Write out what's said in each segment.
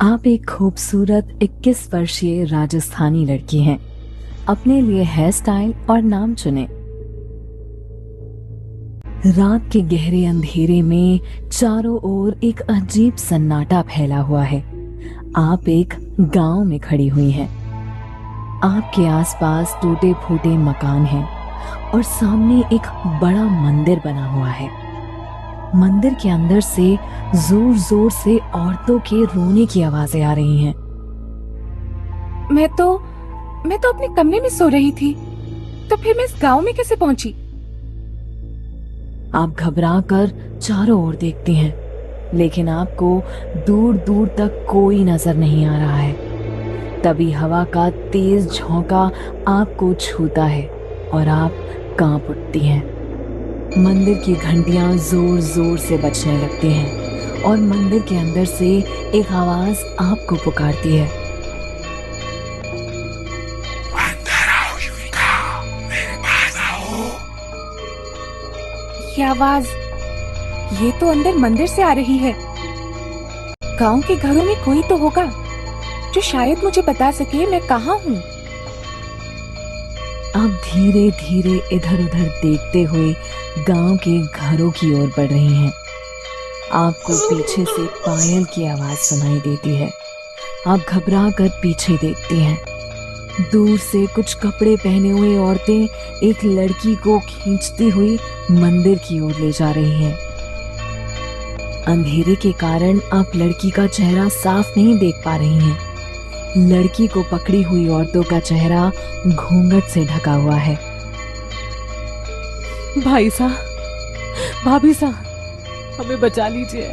आप एक खूबसूरत 21 वर्षीय राजस्थानी लड़की हैं। अपने लिए हेयर स्टाइल और नाम चुने। रात के गहरे अंधेरे में चारों ओर एक अजीब सन्नाटा फैला हुआ है। आप एक गांव में खड़ी हुई हैं। आपके आसपास टूटे फूटे मकान हैं और सामने एक बड़ा मंदिर बना हुआ है। मंदिर के अंदर से जोर जोर से औरतों के रोने की आवाजें आ रही हैं। मैं तो अपने कमरे में सो रही थी, तो फिर मैं इस गांव में कैसे पहुंची? आप घबरा कर चारों ओर देखती हैं, लेकिन आपको दूर दूर तक कोई नजर नहीं आ रहा है। तभी हवा का तेज झोंका आपको छूता है और आप कांप उठती हैं। मंदिर की घंटियां जोर जोर से बजने लगती हैं और मंदिर के अंदर से एक आवाज आपको पुकारती है। अंदर आओ युविका, मेरे पास आओ। ये आवाज, ये तो अंदर मंदिर से आ रही है। गांव के घरों में कोई तो होगा जो शायद मुझे बता सके मैं कहाँ हूँ। आप धीरे धीरे इधर उधर देखते हुए गांव के घरों की ओर बढ़ रही हैं। आपको पीछे से पायल की आवाज सुनाई देती है। आप घबरा कर पीछे देखती हैं। दूर से कुछ कपड़े पहने हुए औरतें एक लड़की को खींचती हुई मंदिर की ओर ले जा रही हैं। अंधेरे के कारण आप लड़की का चेहरा साफ नहीं देख पा रही हैं। लड़की को पकड़ी हुई औरतों का चेहरा घूंघट से ढका हुआ है। भाई साहब, भाभी साहब, हमें बचा लीजिए।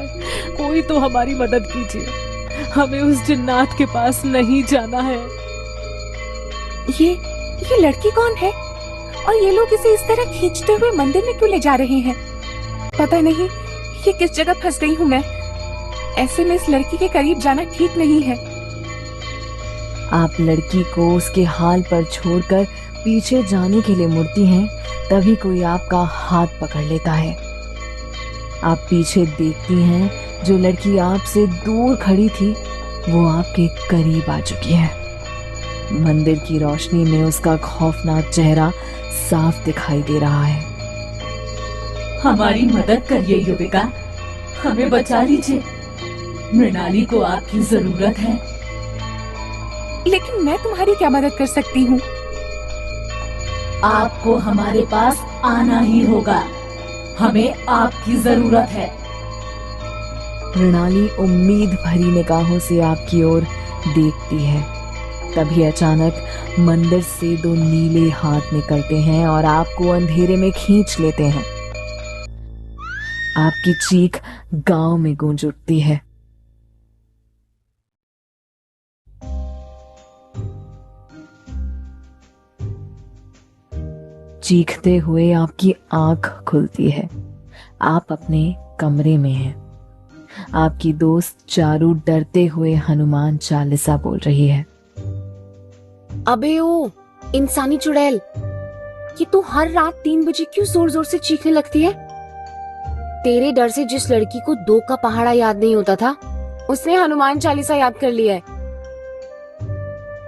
कोई तो हमारी मदद कीजिए। हमें उस जिन्नात के पास नहीं जाना है। ये लड़की कौन है और ये लोग इसे इस तरह खींचते हुए मंदिर में क्यों ले जा रहे हैं? पता नहीं ये किस जगह फंस गई हूँ मैं। ऐसे में इस लड़की के करीब जाना ठीक नहीं है। आप लड़की को उसके हाल पर छोड़कर पीछे जाने के लिए मुड़ती हैं, तभी कोई आपका हाथ पकड़ लेता है। आप पीछे देखती हैं, जो लड़की आपसे दूर खड़ी थी वो आपके करीब आ चुकी है। मंदिर की रोशनी में उसका खौफनाक चेहरा साफ दिखाई दे रहा है। हमारी मदद करिए युविका, हमें बचा लीजिए। मृणाली को आपकी जरूरत है। लेकिन मैं तुम्हारी क्या मदद कर सकती हूँ? आपको हमारे पास आना ही होगा। हमें आपकी जरूरत है। मृणाली उम्मीद भरी निगाहों से आपकी ओर देखती है। तभी अचानक मंदिर से दो नीले हाथ निकलते हैं और आपको अंधेरे में खींच लेते हैं। आपकी चीख गांव में गूंज उठती है। चीखते हुए आपकी आंख खुलती है। आप अपने कमरे में हैं। आपकी दोस्त चारू डरते हुए हनुमान चालीसा बोल रही है। अबे ओ इंसानी चुड़ैल, कि तू हर रात 3 बजे क्यों जोर जोर से चीखने लगती है? तेरे डर से जिस लड़की को 2 का पहाड़ा याद नहीं होता था, उसने हनुमान चालीसा याद कर लिया है।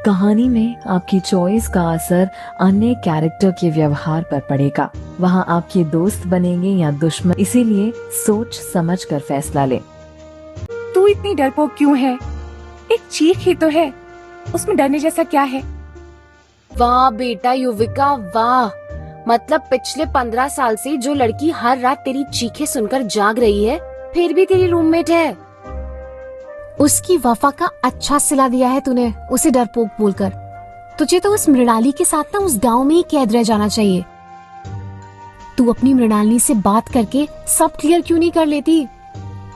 कहानी में आपकी चॉइस का असर अन्य कैरेक्टर के व्यवहार पर पड़ेगा। वहाँ आपके दोस्त बनेंगे या दुश्मन, इसीलिए सोच समझ कर फैसला ले। तू इतनी डरपोक क्यों है? एक चीख ही तो है, उसमें डरने जैसा क्या है? वाह बेटा युविका वाह, मतलब पिछले 15 साल से जो लड़की हर रात तेरी चीखें सुनकर जाग रही है, फिर भी तेरी रूममेट है। उसकी वफा का अच्छा सिला दिया है तूने उसे डरपोक बोलकर। तुझे तो उस मृणाली के साथ ना उस गांव में ही कैद रह जाना चाहिए। तू अपनी मृणाली से बात करके सब क्लियर क्यों नहीं कर लेती?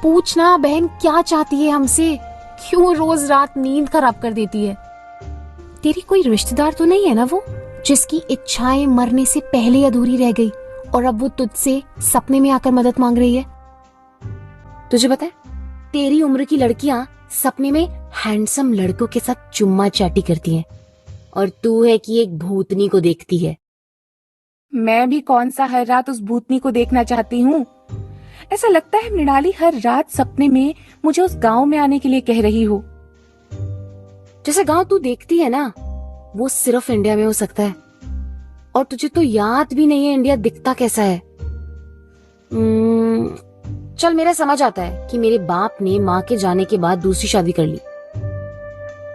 पूछना बहन क्या चाहती है हमसे, क्यों रोज रात नींद खराब कर देती है? तेरी कोई रिश्तेदार तो नहीं है ना वो, जिसकी इच्छाएं मरने से पहले अधूरी रह गई और अब वो तुझसे सपने में आकर मदद मांग रही है? तुझे पता है, तेरी उम्र की लड़कियां सपने में हैंडसम लड़कों के साथ चुम्मा चाटी करती हैं, और तू है कि एक भूतनी को देखती है। मैं भी कौन सा हर रात उस भूतनी को देखना चाहती हूँ। ऐसा लगता है मृणाली हर रात सपने में मुझे उस गांव में आने के लिए कह रही हो। जैसे गांव तू देखती है ना, वो सिर्फ इंडिया में हो सकता है। और तुझे तो याद भी नहीं है इंडिया दिखता कैसा है। चल, मेरा समझ आता है कि मेरे बाप ने माँ के जाने के बाद दूसरी शादी कर ली।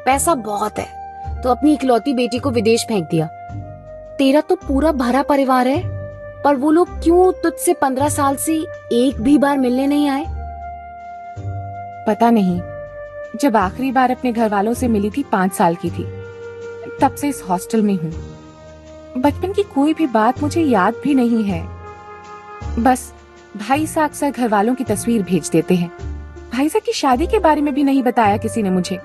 पैसा बहुत है तो अपनी इकलौती बेटी को विदेश फेंक दिया। तेरा तो पूरा भरा परिवार है, पर वो लोग क्यों तुझसे 15 साल से एक भी बार मिलने नहीं आए? पता नहीं, जब आखिरी बार अपने घर वालों से मिली थी 5 साल की थी, तब से इस हॉस्टल में हूँ। बचपन की कोई भी बात मुझे याद भी नहीं है। बस भाई साहब अक्सर घर वालों की तस्वीर भेज देते हैं। भाई साहब की शादी के बारे में भी नहीं बताया किसी ने मुझे।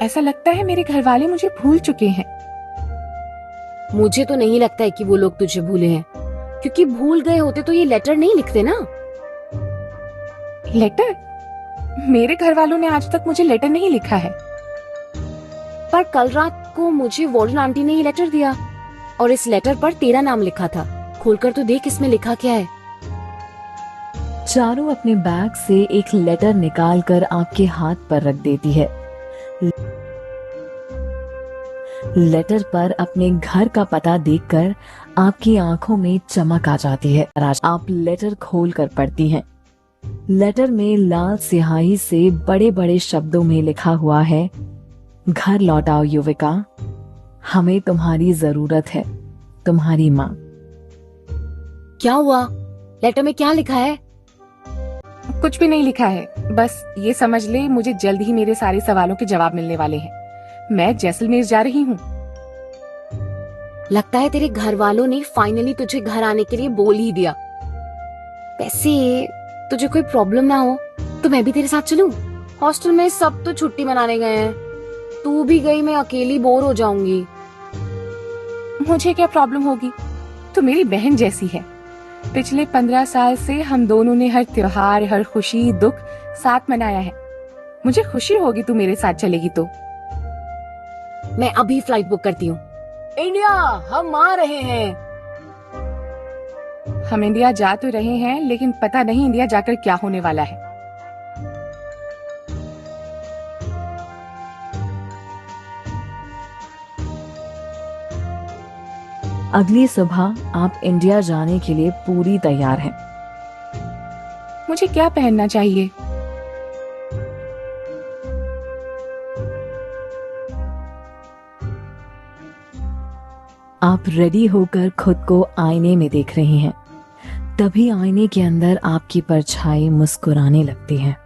ऐसा लगता है मेरे घर वाले मुझे भूल चुके हैं। मुझे तो नहीं लगता है कि वो लोग तुझे भूले हैं, क्योंकि भूल गए होते तो ये लेटर नहीं लिखते ना। लेटर? मेरे घर वालों ने आज तक मुझे लेटर नहीं लिखा है। पर कल रात को मुझे वार्डन आंटी ने ही लेटर दिया, और इस लेटर पर तेरा नाम लिखा था। खोलकर तो देख इसमें लिखा क्या है। चारू अपने बैग से एक लेटर निकालकर आपके हाथ पर रख देती है। लेटर पर अपने घर का पता देखकर आपकी आंखों में चमक आ जाती है। आप लेटर खोलकर पढ़ती हैं। लेटर में लाल स्याही से बड़े बड़े शब्दों में लिखा हुआ है, घर लौटाओ युविका, हमें तुम्हारी जरूरत है, तुम्हारी माँ। क्या हुआ? लेटर में क्या लिखा है? कुछ भी नहीं लिखा है, बस ये समझ ले मुझे जल्द ही मेरे सारे सवालों के जवाब मिलने वाले हैं। मैं जैसलमेर जा रही हूँ। लगता है तेरे घर वालों ने फाइनली तुझे घर आने के लिए बोल ही दिया। वैसे तुझे कोई प्रॉब्लम ना हो तो मैं भी तेरे साथ चलूं? हॉस्टल में सब तो छुट्टी मनाने गए हैं, तू भी गई, मैं अकेली बोर हो जाऊंगी। मुझे क्या प्रॉब्लम होगी? तू मेरी बहन जैसी है। पिछले 15 साल से हम दोनों ने हर त्योहार, हर खुशी दुख साथ मनाया है। मुझे खुशी होगी तू मेरे साथ चलेगी तो। मैं अभी फ्लाइट बुक करती हूँ। इंडिया, हम आ रहे हैं। हम इंडिया जा तो रहे हैं, लेकिन पता नहीं इंडिया जाकर क्या होने वाला है। अगली सुबह आप इंडिया जाने के लिए पूरी तैयार हैं। मुझे क्या पहनना चाहिए? आप रेडी होकर खुद को आईने में देख रही हैं। तभी आईने के अंदर आपकी परछाई मुस्कुराने लगती है।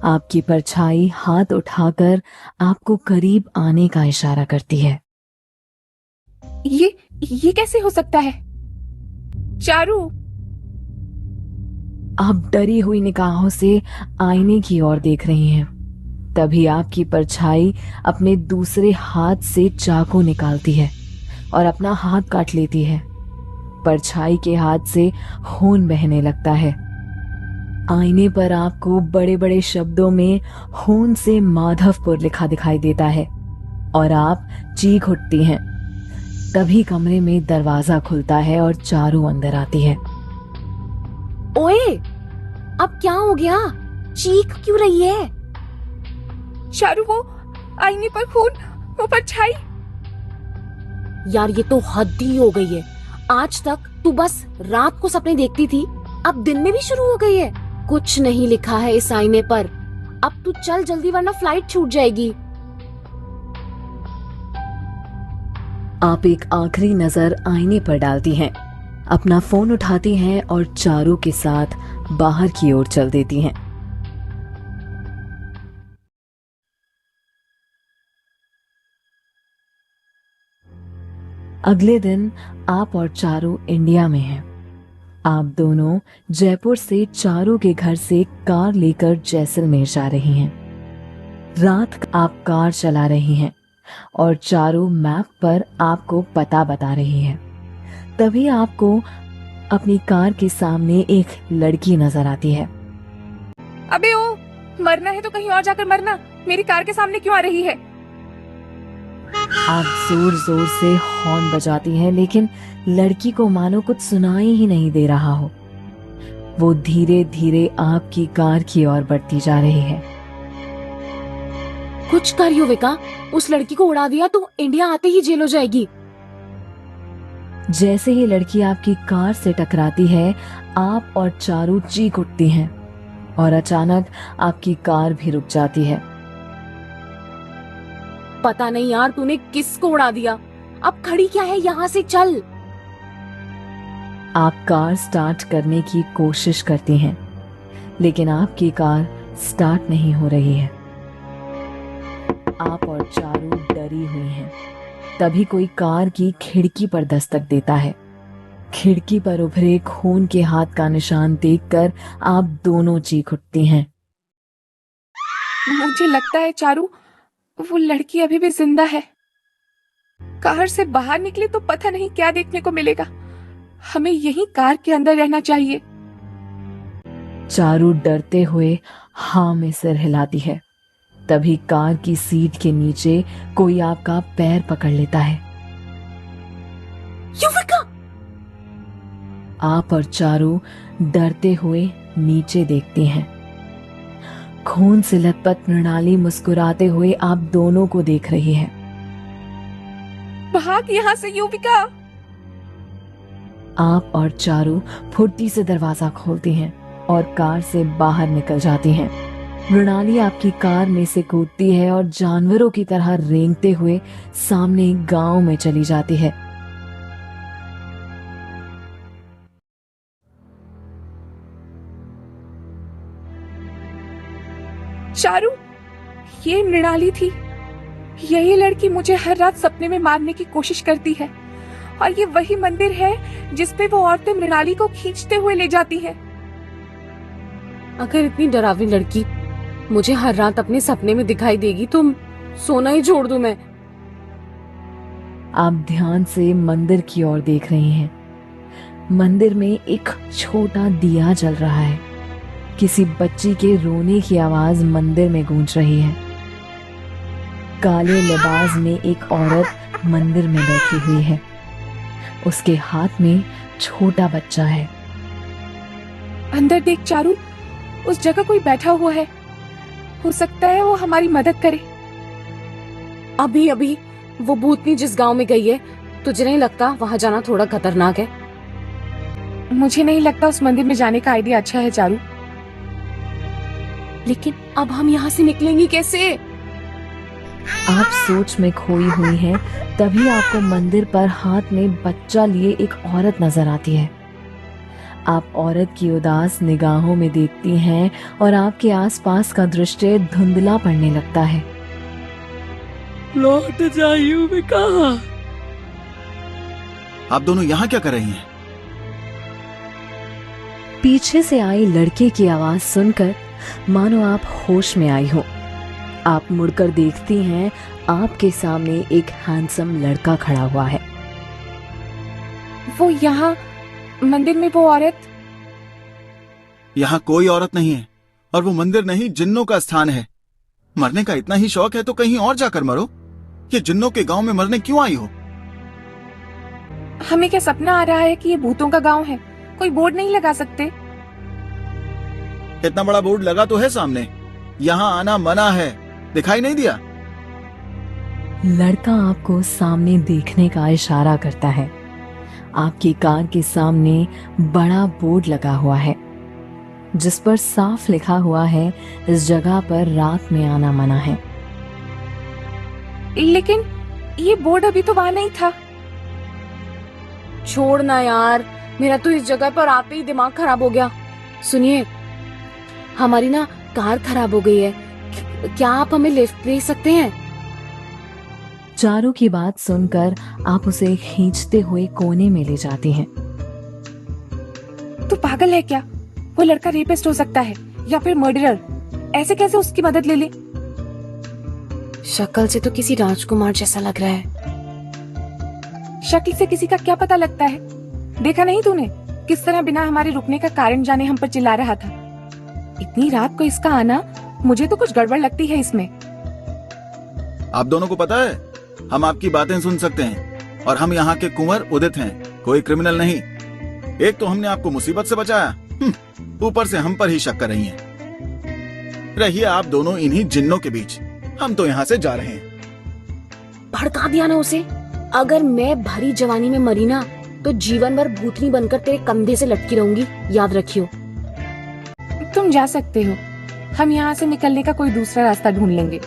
आपकी परछाई हाथ उठाकर आपको करीब आने का इशारा करती है। ये कैसे हो सकता है? चारू! आप डरी हुई निगाहों से आईने की ओर देख रही हैं। तभी आपकी परछाई अपने दूसरे हाथ से चाकू निकालती है और अपना हाथ काट लेती है। परछाई के हाथ से खून बहने लगता है। आईने पर आपको बड़े बड़े शब्दों में खून से माधवपुर लिखा दिखाई देता है और आप चीख उठती हैं। तभी कमरे में दरवाजा खुलता है और चारू अंदर आती है। ओए, अब क्या हो गया? चीख क्यों रही है? चारू, वो आईने पर खून, वो परछाई। यार, ये तो हद ही हो गई है। आज तक तू बस रात को सपने देखती थी, अब दिन में भी शुरू हो गई है। कुछ नहीं लिखा है इस आईने पर। अब तू चल जल्दी, वरना फ्लाइट छूट जाएगी। आप एक आखिरी नजर आईने पर डालती हैं, अपना फोन उठाती हैं और चारू के साथ बाहर की ओर चल देती हैं। अगले दिन आप और चारू इंडिया में हैं। आप दोनों जयपुर से चारू के घर से कार लेकर जैसलमेर जा रही हैं। रात आप कार चला रही हैं और चारू मैप पर आपको पता बता रही है। तभी आपको अपनी कार के सामने एक लड़की नजर आती है। अबे ओ, मरना है तो कहीं और जाकर मरना, मेरी कार के सामने क्यों आ रही है? आप जोर जोर से हॉर्न बजाती हैं, लेकिन लड़की को मानो कुछ सुनाई ही नहीं दे रहा हो। वो धीरे धीरे आपकी कार की ओर बढ़ती जा रही है। कुछ कर युविका, उस लड़की को उड़ा दिया तो इंडिया आते ही जेल हो जाएगी। जैसे ही लड़की आपकी कार से टकराती है, आप और चारू चीख उठती हैं और अचानक आपकी कार भी रुक जाती है। पता नहीं यार तूने किसको उड़ा दिया। अब खड़ी क्या है, यहाँ से चल। आप कार स्टार्ट करने की कोशिश करती हैं, लेकिन आपकी कार स्टार्ट नहीं हो रही है। आप और चारू डरी हुई हैं। तभी कोई कार की खिड़की पर दस्तक देता है। खिड़की पर उभरे खून के हाथ का निशान देखकर आप दोनों चीख उठती हैं। मुझे लगता है चारू, वो लड़की अभी भी जिंदा है। कार से बाहर निकली तो पता नहीं क्या देखने को मिलेगा। हमें यहीं कार के अंदर रहना चाहिए। चारू डरते हुए हाँ में सिर हिलाती है। तभी कार की सीट के नीचे कोई आपका पैर पकड़ लेता है। युविका! आप और चारू डरते हुए नीचे देखती हैं। खून से लथपथ मृणाली मुस्कुराते हुए आप दोनों को देख रही है। भाग यहाँ से युविका! आप और चारू फुर्ती से दरवाजा खोलती हैं और कार से बाहर निकल जाती हैं। मृणाली आपकी कार में से कूदती है और जानवरों की तरह रेंगते हुए सामने गांव में चली जाती है। चारू, ये मृणाली थी। यही लड़की मुझे हर रात सपने में मारने की कोशिश करती है, और ये वही मंदिर है जिसपे वो औरतें मृणाली को खींचते हुए ले जाती है। अगर इतनी डरावनी लड़की मुझे हर रात अपने सपने में दिखाई देगी तो सोना ही छोड़ दूं मैं। आप ध्यान से मंदिर की ओर देख रही हैं। मंदिर में एक छोटा दिया जल रहा है। किसी बच्ची के रोने की आवाज मंदिर में गूंज रही है। काले लिबास में एक औरत मंदिर में बैठी हुई है। उसके हाथ में छोटा बच्चा है। अंदर देख चारू, उस जगह कोई बैठा हुआ है। हो सकता है वो हमारी मदद करे। अभी अभी वो भूतनी जिस गांव में गई है, तुझे नहीं लगता वहां जाना थोड़ा खतरनाक है? मुझे नहीं लगता उस मंदिर में जाने का आइडिया अच्छा है चारू। लेकिन अब हम यहाँ से निकलेंगे कैसे? आप सोच में खोई हुई हैं। तभी आपको मंदिर पर हाथ में बच्चा लिए एक औरत नजर आती है। आप औरत की उदास निगाहों में देखती हैं और आपके आसपास का दृश्य धुंधला पड़ने लगता है। लौट जा युविका। आप दोनों यहाँ क्या कर रही हैं? पीछे से आई लड़के की आवाज सुनकर मानो आप होश में आई हो। आप मुड़कर देखती हैं, आपके सामने एक हैंडसम लड़का खड़ा हुआ है। वो यहाँ मंदिर में वो औरत? यहाँ कोई औरत नहीं है और वो मंदिर नहीं, जिन्नों का स्थान है। मरने का इतना ही शौक है तो कहीं और जाकर मरो। ये जिन्नों के गांव में मरने क्यों आई हो? हमें क्या सपना आ रहा है कि ये भूतों का गांव है? कोई बोर्ड नहीं लगा सकते? इतना बड़ा बोर्ड लगा तो है सामने, यहाँ आना मना है। दिखाई नहीं दिया? लड़का आपको सामने देखने का इशारा करता है। आपकी कार के सामने बड़ा बोर्ड लगा हुआ है जिस पर साफ लिखा हुआ है, इस जगह पर रात में आना मना है। लेकिन ये बोर्ड अभी तो वहां नहीं था। छोड़ ना यार, मेरा तो इस जगह पर आते ही दिमाग खराब हो गया। सुनिए, हमारी ना कार खराब हो गई है। क्या आप हमें लिफ्ट दे सकते हैं? चारू की बात सुनकर आप उसे खींचते हुए कोने में ले जाती हैं। तू पागल है क्या? वो लड़का रेपिस्ट हो सकता है या फिर मर्डरर। ऐसे कैसे उसकी मदद ले ले? शक्ल से तो किसी राजकुमार जैसा लग रहा है। शक्ल से किसी का क्या पता लगता है? देखा नहीं तूने किस तरह बिना हमारे रुकने का कारण जाने हम पर चिल्ला रहा था? इतनी रात को इसका आना, मुझे तो कुछ गड़बड़ लगती है इसमें। आप दोनों को पता है, हम आपकी बातें सुन सकते हैं और हम यहाँ के कुंवर उदित हैं, कोई क्रिमिनल नहीं। एक तो हमने आपको मुसीबत से बचाया, ऊपर से हम पर ही शक कर रही हैं। रहिए आप दोनों इन्हीं जिन्नों के बीच। हम तो यहाँ से जा रहे हैं। भड़का दिया ना उसे। अगर मैं भरी जवानी में मरी ना तो जीवन भर भूतनी बनकर तेरे कंधे से लटकी रहूंगी, याद रखियो। तुम जा सकते हो, हम यहाँ से निकलने का कोई दूसरा रास्ता ढूंढ लेंगे।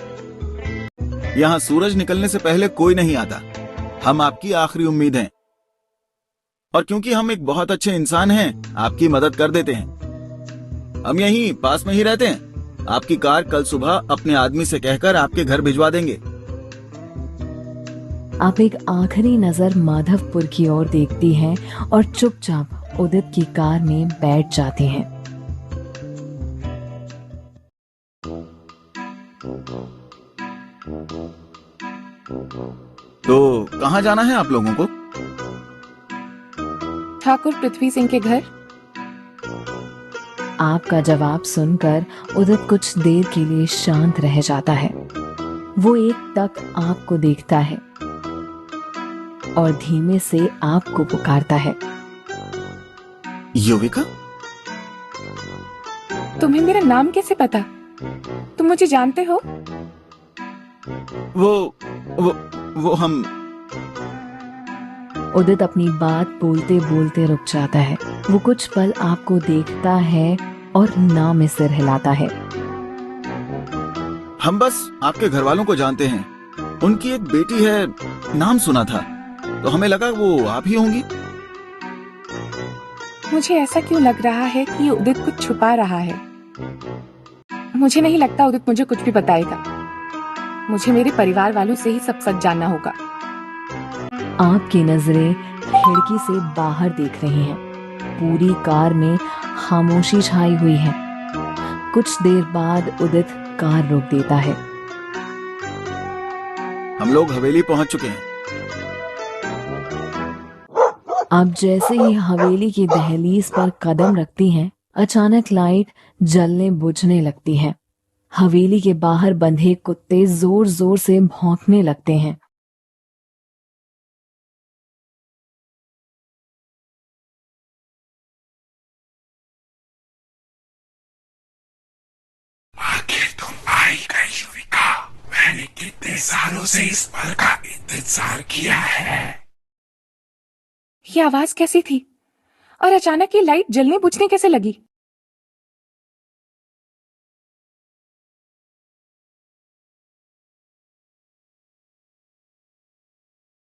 यहाँ सूरज निकलने से पहले कोई नहीं आता। हम आपकी आखिरी उम्मीद हैं, और क्योंकि हम एक बहुत अच्छे इंसान हैं, आपकी मदद कर देते हैं। हम यहीं पास में ही रहते हैं। आपकी कार कल सुबह अपने आदमी से कहकर आपके घर भिजवा देंगे। आप एक आखिरी नजर माधवपुर की ओर देखती हैं और चुपचाप उदित की कार में बैठ जाती हैं। तो कहाँ जाना है आप लोगों को? ठाकुर पृथ्वी सिंह के घर। आपका जवाब सुनकर उदित कुछ देर के लिए शांत रह जाता है। वो एक तक आपको देखता है और धीमे से आपको पुकारता है। युविका? तुम्हें मेरा नाम कैसे पता? तुम मुझे जानते हो? वो हम। उदित अपनी बात बोलते बोलते रुक जाता है। वो कुछ पल आपको देखता है और ना में सिर हिलाता है। हम बस आपके घर वालों को जानते हैं। उनकी एक बेटी है, नाम सुना था, तो हमें लगा वो आप ही होंगी। मुझे ऐसा क्यों लग रहा है कि उदित कुछ छुपा रहा है? मुझे नहीं लगता उदित मुझे कुछ भी बताएगा। मुझे मेरे परिवार वालों से ही सब सच जानना होगा। आपकी नजरें खिड़की से बाहर देख रही हैं। पूरी कार में खामोशी छाई हुई है। कुछ देर बाद उदित कार रोक देता है। हम लोग हवेली पहुंच चुके हैं। आप जैसे ही हवेली की दहलीज पर कदम रखती हैं, अचानक लाइट जलने बुझने लगती है। हवेली के बाहर बंधे कुत्ते जोर जोर से भौंकने लगते हैं। आखिर तुम आई गई युविका। मैंने कितने सालों से इस पल का इंतजार किया है। ये आवाज कैसी थी और अचानक ये लाइट जलने बुझने कैसे लगी?